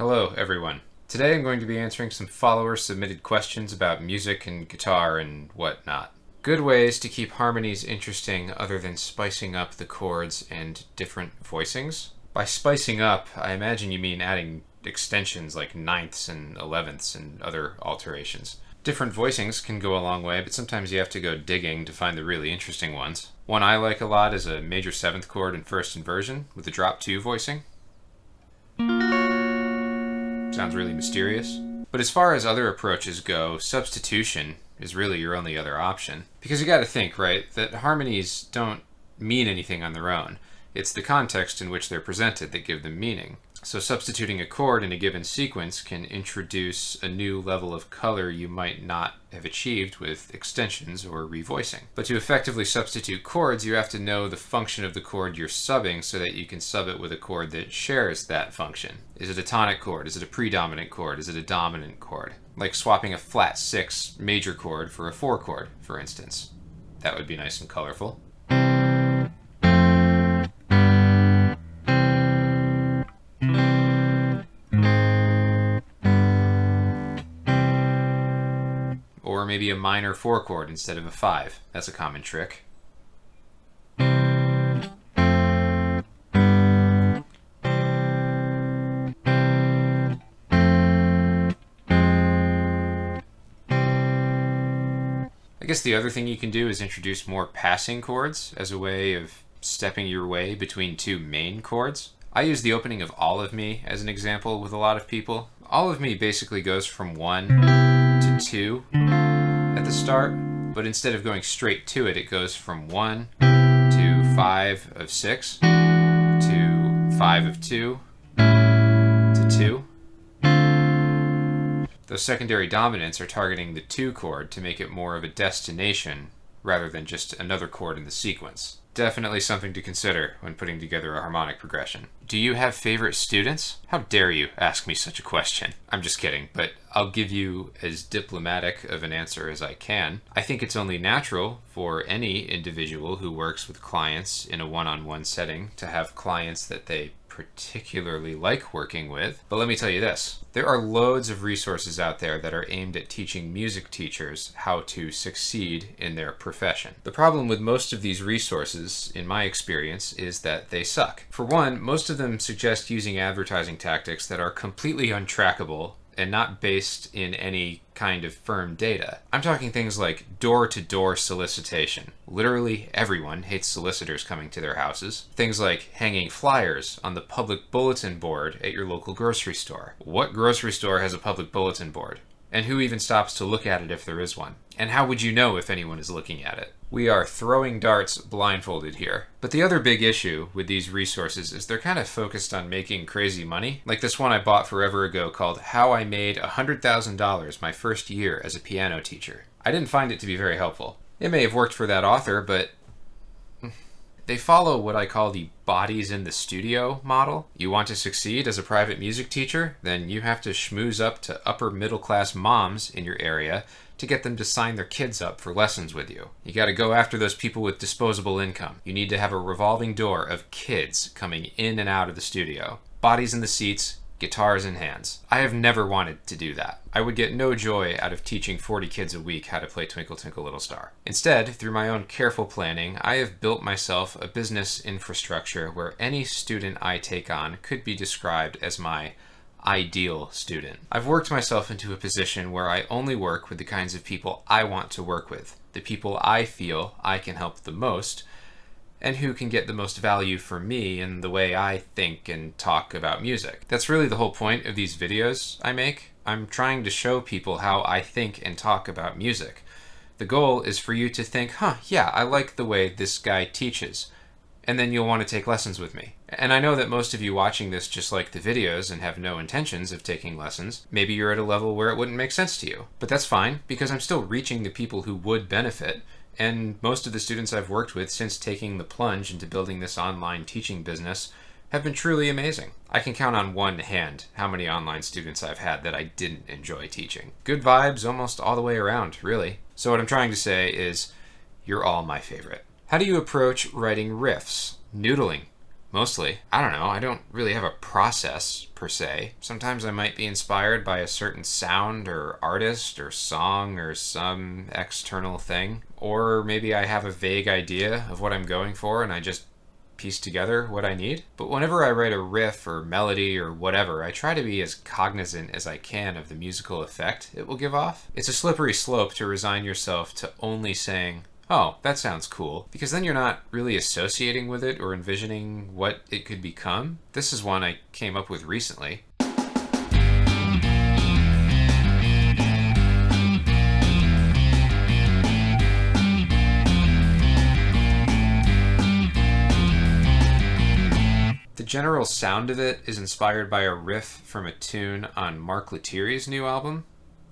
Hello, everyone. Today I'm going to be answering some follower-submitted questions about music and guitar and whatnot. Good ways to keep harmonies interesting other than spicing up the chords and different voicings. By spicing up, I imagine you mean adding extensions like ninths and elevenths and other alterations. Different voicings can go a long way, but sometimes you have to go digging to find the really interesting ones. One I like a lot is a major 7th chord in first inversion with a drop 2 voicing. Sounds really mysterious. But as far as other approaches go, substitution is really your only other option. Because you gotta think, right, that harmonies don't mean anything on their own. It's the context in which they're presented that give them meaning. So substituting a chord in a given sequence can introduce a new level of color you might not have achieved with extensions or revoicing. But to effectively substitute chords, you have to know the function of the chord you're subbing so that you can sub it with a chord that shares that function. Is it a tonic chord? Is it a predominant chord? Is it a dominant chord? Like swapping a flat 6 major chord for a 4 chord, for instance. That would be nice and colorful. Or maybe a minor 4 chord instead of a 5. That's a common trick. I guess the other thing you can do is introduce more passing chords as a way of stepping your way between 2 main chords. I use the opening of All of Me as an example with a lot of people. All of Me basically goes from 1 to 2 at the start, but instead of going straight to it, it goes from 1 to 5 of 6 to 5 of 2 to 2. Those secondary dominants are targeting the 2 chord to make it more of a destination rather than just another chord in the sequence. Definitely something to consider when putting together a harmonic progression. Do you have favorite students? How dare you ask me such a question? I'm just kidding, but I'll give you as diplomatic of an answer as I can. I think it's only natural for any individual who works with clients in a one-on-one setting to have clients that they particularly like working with. But let me tell you this, there are loads of resources out there that are aimed at teaching music teachers how to succeed in their profession. The problem with most of these resources, in my experience, is that they suck. For one, most of them suggest using advertising tactics that are completely untrackable and not based in any kind of firm data. I'm talking things like door-to-door solicitation. Literally everyone hates solicitors coming to their houses. Things like hanging flyers on the public bulletin board at your local grocery store. What grocery store has a public bulletin board? And who even stops to look at it if there is one? And how would you know if anyone is looking at it? We are throwing darts blindfolded here. But the other big issue with these resources is they're kind of focused on making crazy money. Like this one I bought forever ago called How I Made $100,000 My First Year as a Piano Teacher. I didn't find it to be very helpful. It may have worked for that author, but they follow what I call the bodies in the studio model. You want to succeed as a private music teacher? Then you have to schmooze up to upper middle class moms in your area to get them to sign their kids up for lessons with you. You gotta go after those people with disposable income. You need to have a revolving door of kids coming in and out of the studio. Bodies in the seats, guitars in hands. I have never wanted to do that. I would get no joy out of teaching 40 kids a week how to play Twinkle Twinkle Little Star. Instead, through my own careful planning, I have built myself a business infrastructure where any student I take on could be described as my ideal student. I've worked myself into a position where I only work with the kinds of people I want to work with, the people I feel I can help the most, and who can get the most value for me in the way I think and talk about music. That's really the whole point of these videos I make. I'm trying to show people how I think and talk about music. The goal is for you to think, yeah, I like the way this guy teaches. And then you'll want to take lessons with me. And I know that most of you watching this just like the videos and have no intentions of taking lessons. Maybe you're at a level where it wouldn't make sense to you. But that's fine, because I'm still reaching the people who would benefit. And most of the students I've worked with since taking the plunge into building this online teaching business have been truly amazing. I can count on one hand how many online students I've had that I didn't enjoy teaching. Good vibes almost all the way around, really. So what I'm trying to say is, you're all my favorite. How do you approach writing riffs? Noodling. mostly. I don't know, I don't really have a process per se. Sometimes I might be inspired by a certain sound or artist or song or some external thing. Or maybe I have a vague idea of what I'm going for and I just piece together what I need. But whenever I write a riff or melody or whatever, I try to be as cognizant as I can of the musical effect it will give off. It's a slippery slope to resign yourself to only saying, oh, that sounds cool, because then you're not really associating with it or envisioning what it could become. This is one I came up with recently. The general sound of it is inspired by a riff from a tune on Mark Lettieri's new album.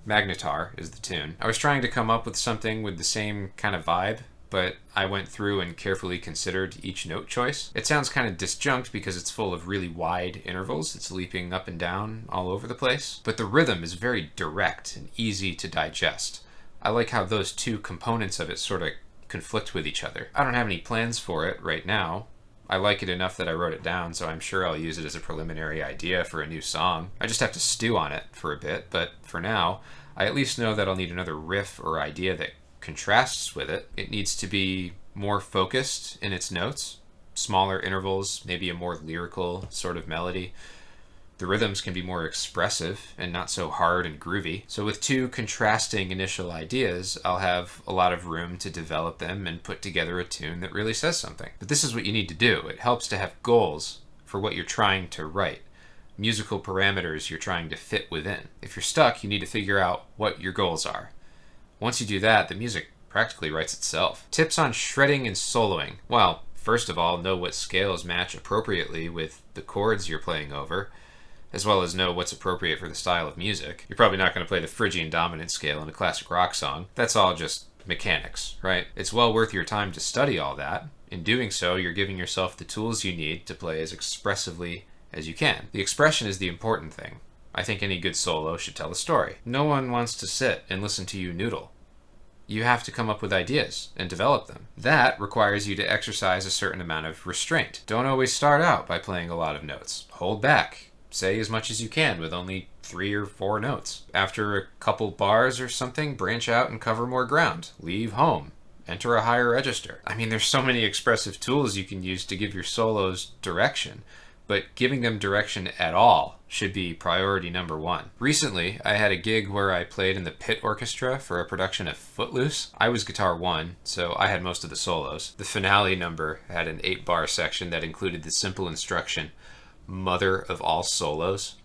Magnetar is the tune. I was trying to come up with something with the same kind of vibe, but I went through and carefully considered each note choice. It sounds kind of disjunct because it's full of really wide intervals. It's leaping up and down all over the place. But the rhythm is very direct and easy to digest. I like how those two components of it sort of conflict with each other. I don't have any plans for it right now. I like it enough that I wrote it down, so I'm sure I'll use it as a preliminary idea for a new song. I just have to stew on it for a bit, but for now, I at least know that I'll need another riff or idea that contrasts with it. It needs to be more focused in its notes, smaller intervals, maybe a more lyrical sort of melody. The rhythms can be more expressive and not so hard and groovy. So with two contrasting initial ideas, I'll have a lot of room to develop them and put together a tune that really says something. But this is what you need to do. It helps to have goals for what you're trying to write, musical parameters you're trying to fit within. If you're stuck, you need to figure out what your goals are. Once you do that, the music practically writes itself. Tips on shredding and soloing. Well, first of all, know what scales match appropriately with the chords you're playing over, as well as know what's appropriate for the style of music. You're probably not going to play the Phrygian dominant scale in a classic rock song. That's all just mechanics, right? It's well worth your time to study all that. In doing so, you're giving yourself the tools you need to play as expressively as you can. The expression is the important thing. I think any good solo should tell a story. No one wants to sit and listen to you noodle. You have to come up with ideas and develop them. That requires you to exercise a certain amount of restraint. Don't always start out by playing a lot of notes. Hold back. Say as much as you can with only 3 or 4 notes. After a couple bars or something, branch out and cover more ground. Leave home. Enter a higher register. I mean, there's so many expressive tools you can use to give your solos direction, but giving them direction at all should be priority number 1. Recently, I had a gig where I played in the pit orchestra for a production of Footloose. I was guitar 1, so I had most of the solos. The finale number had an 8-bar section that included the simple instruction, mother of all solos,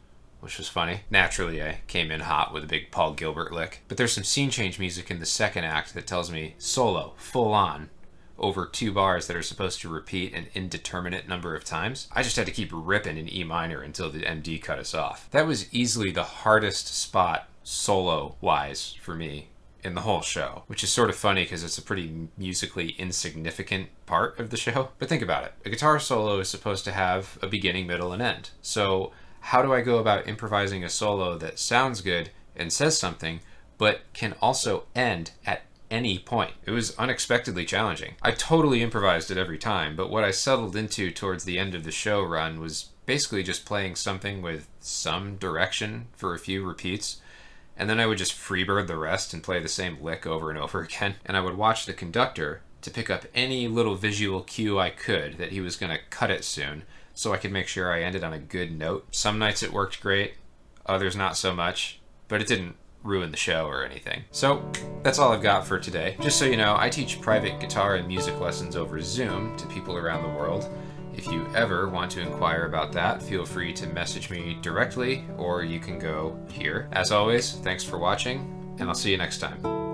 which was funny. Naturally, I came in hot with a big Paul Gilbert lick. But there's some scene change music in the second act that tells me solo, full on, over 2 bars that are supposed to repeat an indeterminate number of times. I just had to keep ripping in E minor until the MD cut us off. That was easily the hardest spot solo-wise for me in the whole show, which is sort of funny because it's a pretty musically insignificant part of the show. But think about it. A guitar solo is supposed to have a beginning, middle, and end. So how do I go about improvising a solo that sounds good and says something, but can also end at any point? It was unexpectedly challenging. I totally improvised it every time, but what I settled into towards the end of the show run was basically just playing something with some direction for a few repeats, and then I would just freebird the rest and play the same lick over and over again. And I would watch the conductor to pick up any little visual cue I could that he was going to cut it soon, so I could make sure I ended on a good note. Some nights it worked great, others not so much, but it didn't ruin the show or anything. So that's all I've got for today. Just so you know, I teach private guitar and music lessons over Zoom to people around the world. If you ever want to inquire about that, feel free to message me directly, or you can go here. As always, thanks for watching, and I'll see you next time.